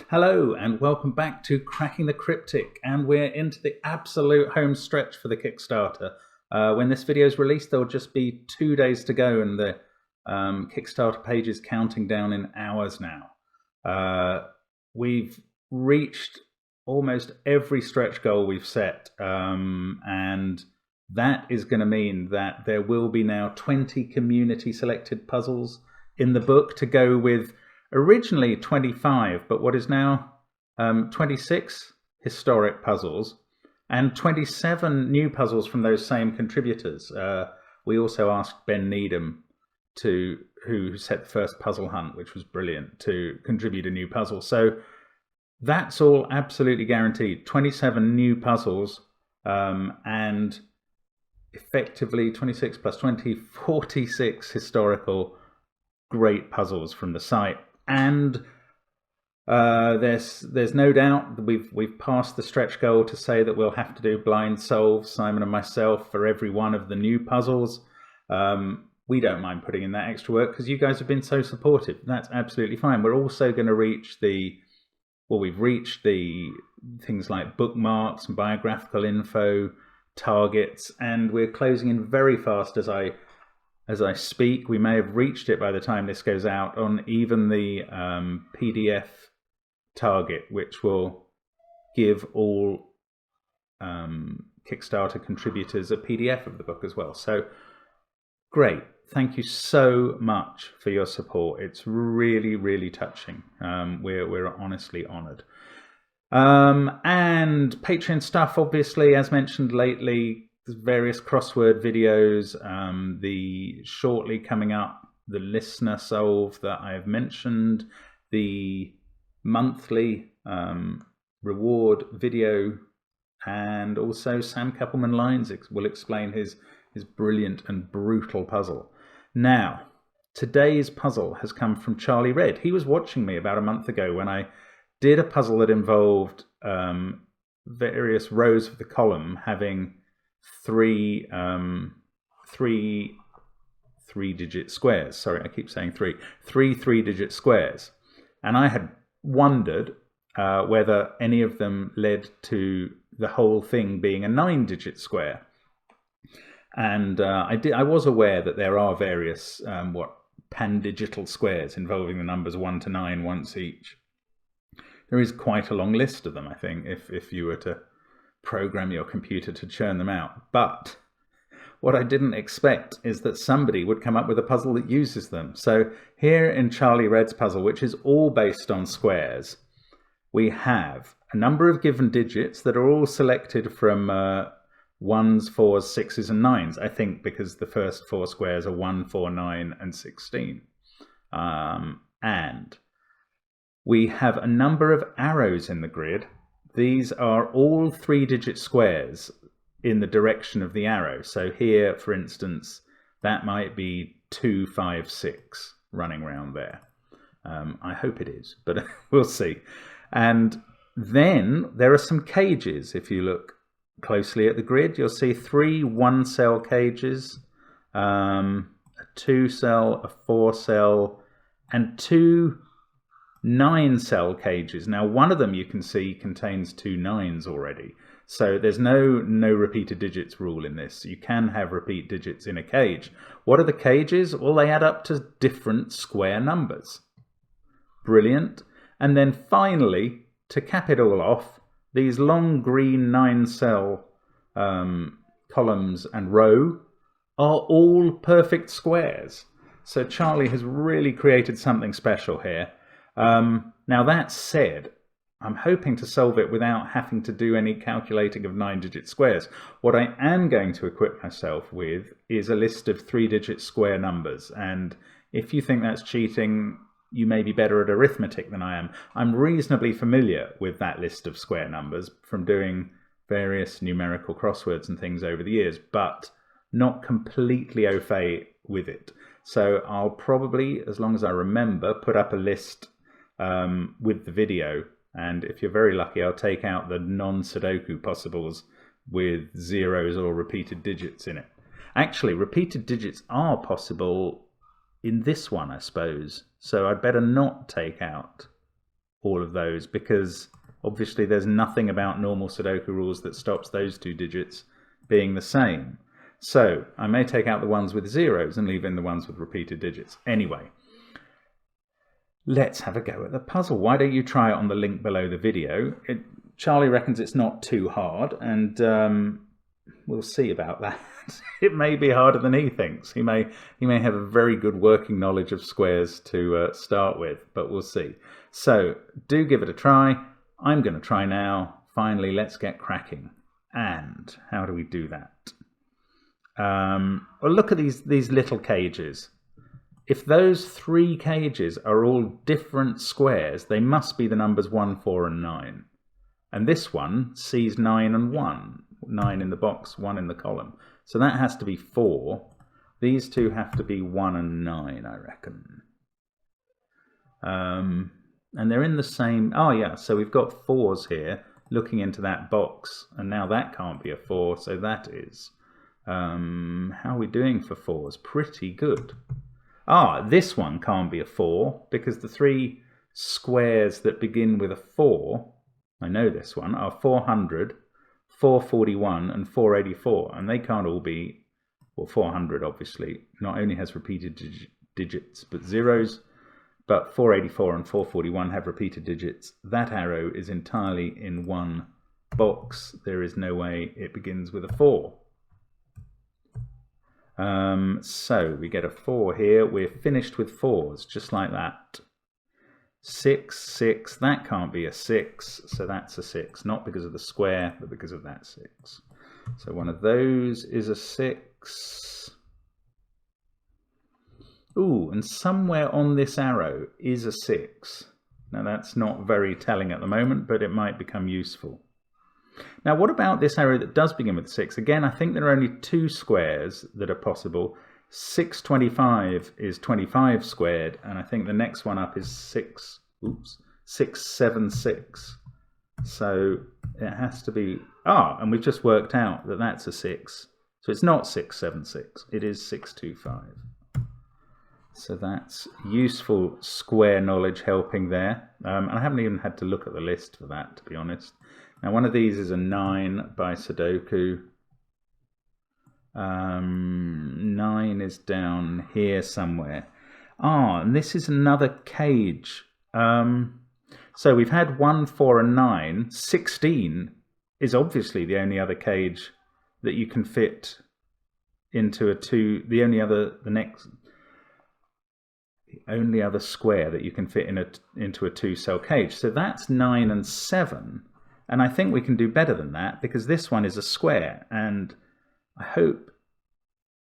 Hello and welcome back to Cracking the Cryptic, and we're into the absolute home stretch for the Kickstarter. When this video is released, there'll just be 2 days to go, and the Kickstarter page is counting down in hours now. We've reached almost every stretch goal we've set, and that is going to mean that there will be now 20 community selected puzzles in the book to go with originally 25, but what is now 26 historic puzzles and 27 new puzzles from those same contributors. We also asked Ben Needham, who set the first puzzle hunt, which was brilliant, to contribute a new puzzle. So that's all absolutely guaranteed. 27 new puzzles, and effectively 26 plus 20, 46 historical great puzzles from the site. And there's no doubt that we've passed the stretch goal to say that we'll have to do blind solves, Simon and myself, for every one of the new puzzles. We don't mind putting in that extra work because you guys have been so supportive. That's absolutely fine. We're also going to reach we've reached the things like bookmarks and biographical info, targets, and we're closing in very fast as I speak. We may have reached it by the time this goes out on even the PDF target, which will give all Kickstarter contributors a PDF of the book as well. So great. Thank you so much for your support. It's really, really touching. We're honestly honoured. And Patreon stuff, obviously, as mentioned lately, various crossword videos, the shortly coming up, the listener solve that I have mentioned, the monthly reward video, and also Sam Kappelman-Lyons will explain his brilliant and brutal puzzle. Now, today's puzzle has come from Charlie Red. He was watching me about a month ago when I did a puzzle that involved various rows of the column having three three-digit squares. Sorry, I keep saying three-digit squares. And I had wondered whether any of them led to the whole thing being a 9-digit square. And I was aware that there are various pan-digital squares involving the numbers 1 to 9 once each. There is quite a long list of them, I think, if you were to program your computer to churn them out. But what I didn't expect is that somebody would come up with a puzzle that uses them. So here in Charlie Red's puzzle, which is all based on squares, we have a number of given digits that are all selected from 1s, 4s, 6s and 9s, I think because the first 4 squares are 1, 4, 9 and 16. And we have a number of arrows in the grid. These are all 3-digit squares in the direction of the arrow. So here, for instance, that might be 2, 5, 6 running around there. I hope it is, but we'll see. And then there are some cages. If you look closely at the grid, you'll see 3 1-cell cages, a 2-cell, a 4-cell, and 2 9-cell cages. Now, one of them you can see contains 2 9s already. So there's no repeated digits rule in this. You can have repeat digits in a cage. What are the cages? Well, they add up to different square numbers. Brilliant. And then finally, to cap it all off, these long green 9-cell columns and row are all perfect squares. So Charlie has really created something special here. Now that said, I'm hoping to solve it without having to do any calculating of 9-digit squares. What I am going to equip myself with is a list of 3-digit square numbers. And if you think that's cheating, you may be better at arithmetic than I am. I'm reasonably familiar with that list of square numbers from doing various numerical crosswords and things over the years, but not completely au fait with it. So I'll probably, as long as I remember, put up a list with the video, and if you're very lucky, I'll take out the non-Sudoku possibles with zeros or repeated digits in it. Actually, repeated digits are possible in this one, I suppose, so I'd better not take out all of those, because obviously there's nothing about normal Sudoku rules that stops those 2 digits being the same. So I may take out the ones with zeros and leave in the ones with repeated digits. Anyway, let's have a go at the puzzle. Why don't you try it on the link below the video? Charlie reckons it's not too hard, and we'll see about that. It may be harder than he thinks. He may have a very good working knowledge of squares to start with, but we'll see. So do give it a try. I'm going to try now. Finally, let's get cracking. And how do we do that? Well, look at these little cages. If those 3 cages are all different squares, they must be the numbers 1, 4, and 9. And this one sees 9 and 1. 9 in the box, 1 in the column. So that has to be 4. These 2 have to be 1 and 9, I reckon. And they're in the same... Oh, yeah, so we've got 4s here looking into that box. And now that can't be a 4, so that is. How are we doing for 4s? Pretty good. This one can't be a 4 because the 3 squares that begin with a 4, I know this one, are 400, 441 and 484, and they can't all be, well, 400 obviously not only has repeated digits but zeros, but 484 and 441 have repeated digits. That arrow is entirely in one box. There is no way it begins with a 4. So we get a 4 here. We're finished with 4s, just like that. 6, 6, that can't be a 6, so that's a 6. Not because of the square, but because of that 6. So one of those is a 6. Ooh, and somewhere on this arrow is a 6. Now that's not very telling at the moment, but it might become useful. Now what about this arrow that does begin with 6? Again, I think there are only 2 squares that are possible. 625 is 25 squared, and I think the next one up is 676. So it has to be, and we've just worked out that that's a 6. So it's not 676, it is 625. So that's useful square knowledge helping there. And I haven't even had to look at the list for that, to be honest. Now one of these is a 9 by Sudoku. 9 is down here somewhere. And this is another cage. So we've had 1, 4 and 9. 16 is obviously the only other cage that you can fit into a 2. The only other square that you can fit into a 2-cell cage. So that's 9 and 7. And I think we can do better than that because this one is a square. And I hope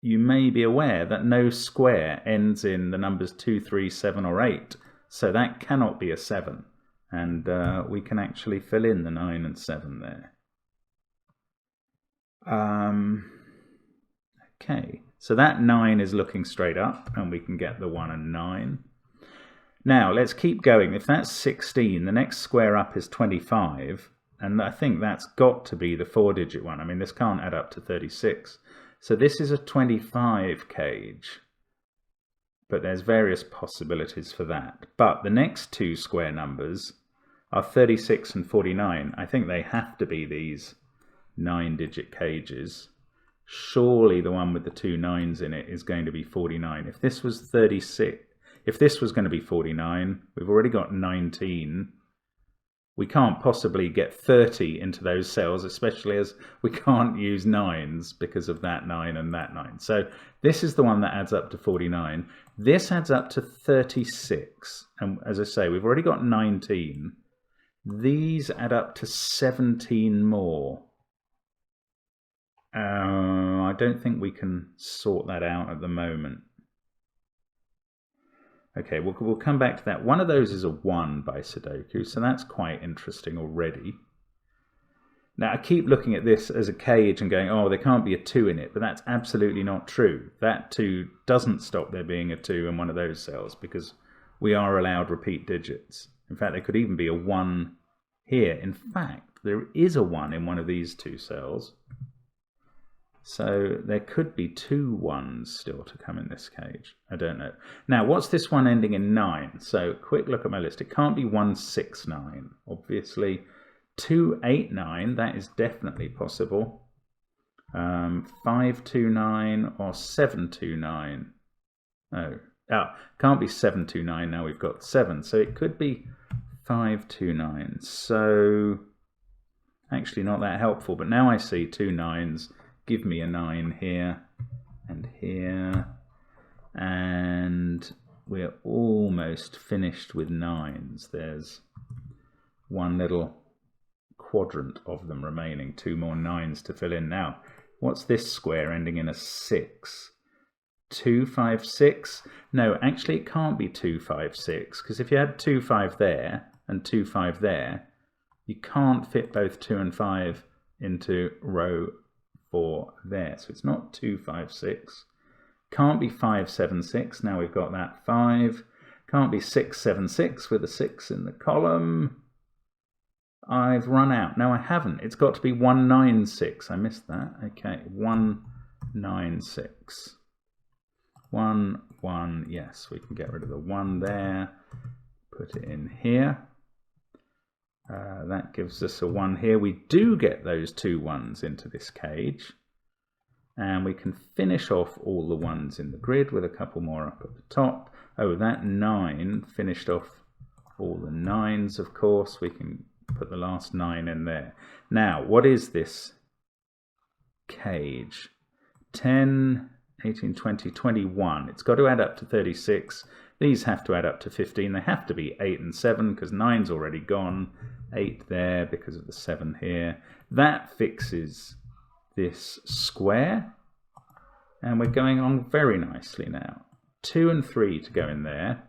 you may be aware that no square ends in the numbers 2, 3, 7 or 8. So that cannot be a 7. And we can actually fill in the 9 and 7 there. Okay, so that 9 is looking straight up and we can get the 1 and 9. Now let's keep going. If that's 16, the next square up is 25. And I think that's got to be the 4-digit one. I mean, this can't add up to 36. So this is a 25 cage. But there's various possibilities for that. But the next 2 square numbers are 36 and 49. I think they have to be these 9-digit cages. Surely the one with the 2 9s in it is going to be 49. If this was 36, if this was going to be 49, we've already got 19. We can't possibly get 30 into those cells, especially as we can't use 9s because of that 9 and that 9. So this is the one that adds up to 49. This adds up to 36. And as I say, we've already got 19. These add up to 17 more. I don't think we can sort that out at the moment. Okay, we'll come back to that. One of those is a 1 by Sudoku, so that's quite interesting already. Now, I keep looking at this as a cage and going, oh, there can't be a 2 in it, but that's absolutely not true. That 2 doesn't stop there being a 2 in one of those cells because we are allowed repeat digits. In fact, there could even be a 1 here. In fact, there is a 1 in one of these 2 cells. So there could be 2 1s still to come in this cage. I don't know. Now, what's this one ending in 9? So quick look at my list. It can't be 169, obviously. 289, that is definitely possible. 529 or 729. Oh, can't be 729 now we've got 7. So it could be 529. So actually not that helpful, but now I see 2 9s. Give me a 9 here and here, and we're almost finished with 9s. There's one little quadrant of them remaining, 2 more 9s to fill in. Now, what's this square ending in a 6? 2 5 6? No, actually it can't be 2 5 6, because if you had 2 5 there and 2 5 there, you can't fit both 2 and 5 into row 4 there. So it's not 2 5 6. Can't be 5 7 6. Now we've got that 5. Can't be 6 7 6 with a 6 in the column. I've run out. No, I haven't. It's got to be 1 9 6. I missed that. Okay, 1 9 6. 1 1. Yes, we can get rid of the 1 there. Put it in here. That gives us a 1 here. We do get those 2 1s into this cage. And we can finish off all the 1s in the grid with a couple more up at the top. Oh, that 9 finished off all the 9s, of course. We can put the last 9 in there. Now, what is this cage? 10, 18, 20, 21. It's got to add up to 36. These have to add up to 15. They have to be 8 and 7 because 9's already gone. 8 there because of the 7 here. That fixes this square. And we're going on very nicely now. 2 and 3 to go in there.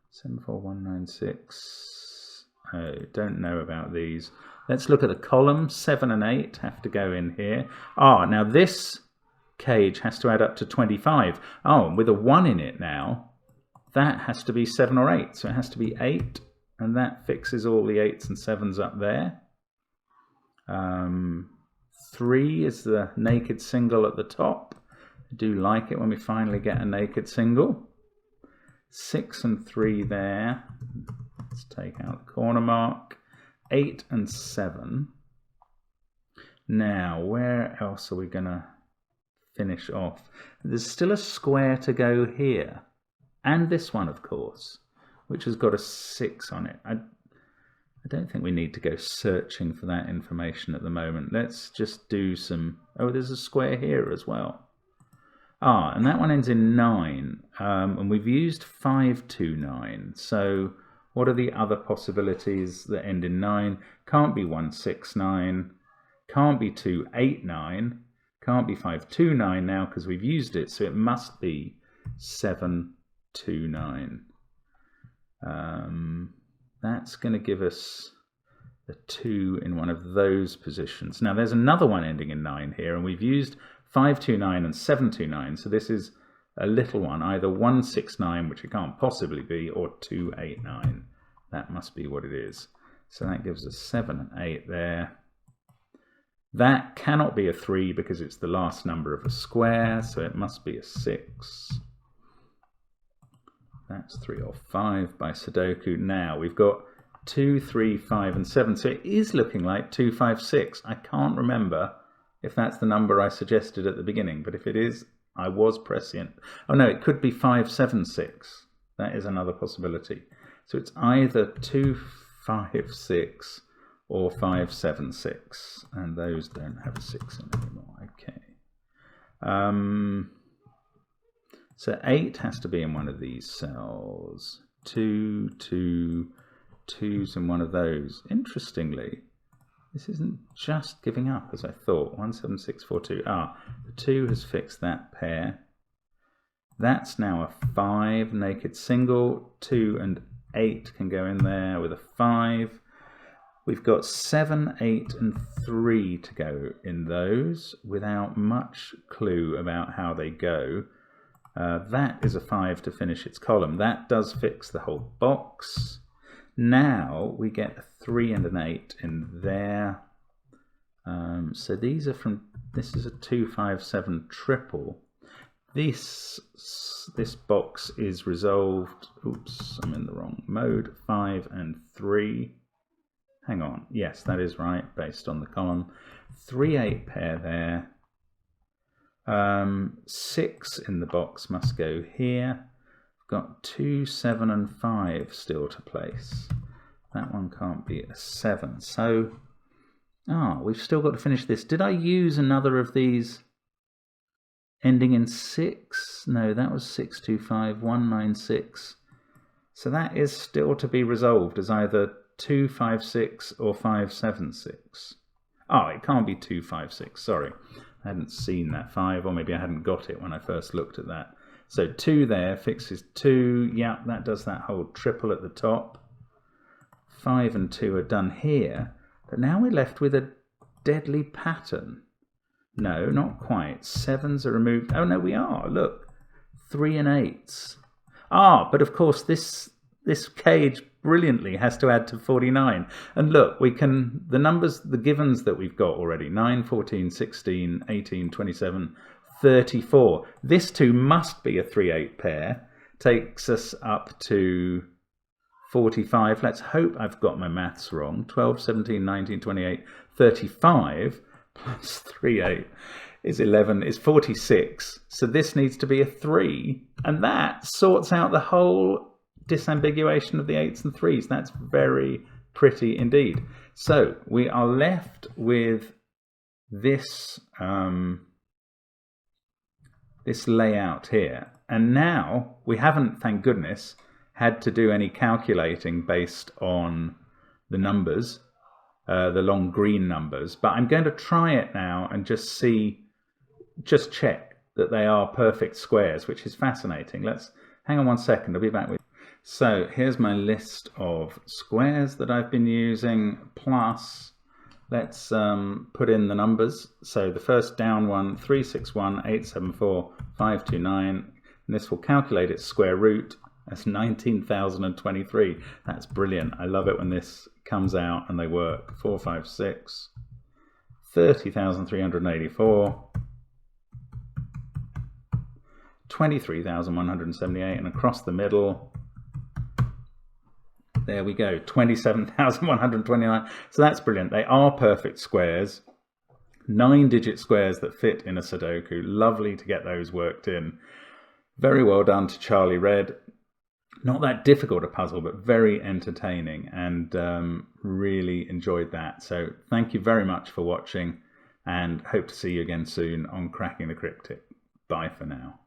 7, 4, 1, 9, 6. Oh, don't know about these. Let's look at the column. 7 and 8 have to go in here. Now this cage has to add up to 25. With a 1 in it now, that has to be 7 or 8. So it has to be 8. And that fixes all the 8s and 7s up there. 3 is the naked single at the top. I do like it when we finally get a naked single. 6 and 3 there. Let's take out the corner mark. 8 and 7. Now, where else are we going to finish off? There's still a square to go here. And this one, of course, which has got a 6 on it. I don't think we need to go searching for that information at the moment. Let's just do some... there's a square here as well. And that one ends in 9. And we've used 529. So what are the other possibilities that end in 9? Can't be 169. Can't be 289. Can't be 529 now because we've used it. So it must be 729. That's going to give us a 2 in one of those positions. Now there's another one ending in 9 here, and we've used 529 and 729, so this is a little one, either 169, which it can't possibly be, or 289. That must be what it is. So that gives us 7 and 8 there. That cannot be a 3 because it's the last number of a square, so it must be a 6. That's 3 or 5 by Sudoku. Now we've got 2, 3, 5 and 7. So it is looking like 2, 5, 6. I can't remember if that's the number I suggested at the beginning, but if it is, I was prescient. Oh no, it could be 5, 7, 6. That is another possibility. So it's either 2, 5, 6 or 5, 7, 6. And those don't have a 6 in anymore. Okay. So 8 has to be in one of these cells. 2, 2, 2's in one of those. Interestingly, this isn't just giving up as I thought. 1, 7, 6, 4, 2. The 2 has fixed that pair. That's now a 5 naked single. 2 and 8 can go in there with a 5. We've got 7, 8 and 3 to go in those without much clue about how they go. That is a 5 to finish its column. That does fix the whole box. Now we get a 3 and an 8 in there. So these are from This is a 257 triple. This box is resolved. Oops, I'm in the wrong mode. 5 and 3. Hang on. Yes, that is right, based on the column. 3/8 pair there. 6 in the box must go here. I've got 2, 7 and 5 still to place. That one can't be a 7. So, we've still got to finish this. Did I use another of these ending in 6? No, that was 625, 196. So that is still to be resolved as either 256 or 576. Oh, it can't be 256, sorry. I hadn't seen that 5, or maybe I hadn't got it when I first looked at that. So 2 there, fixes 2, yeah, that does that whole triple at the top. 5 and 2 are done here, but now we're left with a deadly pattern. No, not quite. 7s are removed. Oh no, we are, look. 3 and 8s. But of course this cage brilliantly has to add to 49. And look, we can, the numbers, the givens that we've got already, 9, 14, 16, 18, 27, 34. This too must be a 3/8 pair. Takes us up to 45. Let's hope I've got my maths wrong. 12, 17, 19, 28, 35 plus 3/8 is 11, is 46. So this needs to be a 3. And that sorts out the whole disambiguation of the 8s and 3s. That's very pretty indeed. So we are left with this this layout here, and now we haven't, thank goodness, had to do any calculating based on the numbers, the long green numbers, but I'm going to try it now and just check that they are perfect squares, which is fascinating. Let's hang on one second, I'll be back with you. So here's my list of squares that I've been using, plus let's put in the numbers. So the first down one, 361, 874, 529, and this will calculate its square root as 19,023. That's brilliant. I love it when this comes out and they work. 456, 30,384, 23,178, and across the middle, there we go, 27,129. So that's brilliant. They are perfect squares, 9-digit squares that fit in a Sudoku. Lovely to get those worked in. Very well done to Charlie Red. Not that difficult a puzzle, but very entertaining, and really enjoyed that. So thank you very much for watching, and hope to see you again soon on Cracking the Cryptic. Bye for now.